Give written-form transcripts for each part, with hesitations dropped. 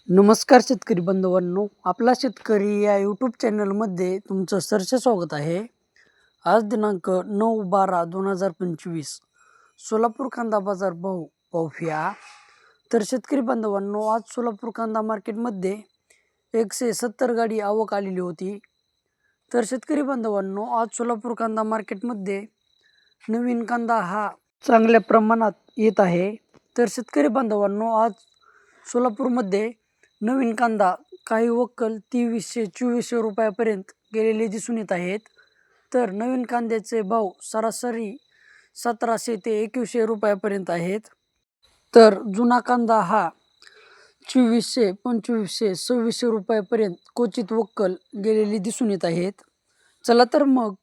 नमस्कार शेतकरी बांधवांनो, आपला शेतकरी या यूट्यूब चॅनलमध्ये तुमचं सहर्ष स्वागत आहे. आज दिनांक 9/12/2025 सोलापूर कांदा बाजार भाव पाहूया. तर शेतकरी बांधवांनो, आज सोलापूर कांदा मार्केटमध्ये 170 गाडी आवक आलेली होती. तर शेतकरी बांधवांनो, आज सोलापूर कांदा मार्केटमध्ये नवीन कांदा हा चांगल्या प्रमाणात येत आहे. तर शेतकरी बांधवांनो, आज सोलापूरमध्ये नवीन कांदा काही वक्कल 2300-2400 रुपयापर्यंत गेलेले दिसून येत आहेत. तर नवीन कांद्याचे भाव सरासरी 1700 ते 2100 रुपयापर्यंत आहेत. तर जुना कांदा हा 2400, 2500, 2600 रुपयापर्यंत क्वचित वक्कल गेलेली दिसून येत आहेत. चला तर मग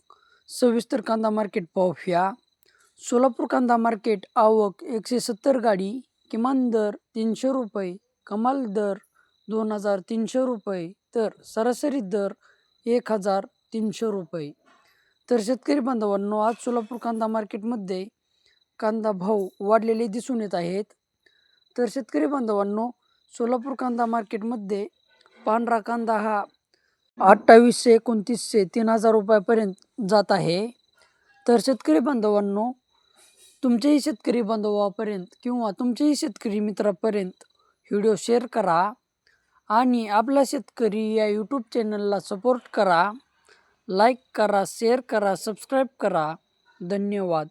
सविस्तर कांदा मार्केट पाहूया. सोलापूर कांदा मार्केट आवक 170 गाडी, किमान दर 300 रुपये, कमाल दर 2300 रुपये, तर सरासरी दर 1300 रुपये. तर शेतकरी बांधवांनो, आज सोलापूर कांदा मार्केटमध्ये कांदा भाव वाढलेले दिसून येत आहेत. तर शेतकरी बांधवांनो, सोलापूर कांदा मार्केटमध्ये पांढरा कांदा हा 2800, 2900, 3000 रुपयापर्यंत जात आहे. तर शेतकरी बांधवांनो, तुमच्याही शेतकरी बांधवापर्यंत किंवा तुमच्याही शेतकरी मित्रापर्यंत व्हिडिओ शेअर करा आणि आपला शेतकरी या यूट्यूब चॅनलला सपोर्ट करा. लाईक करा, शेअर करा, सबस्क्राईब करा. धन्यवाद.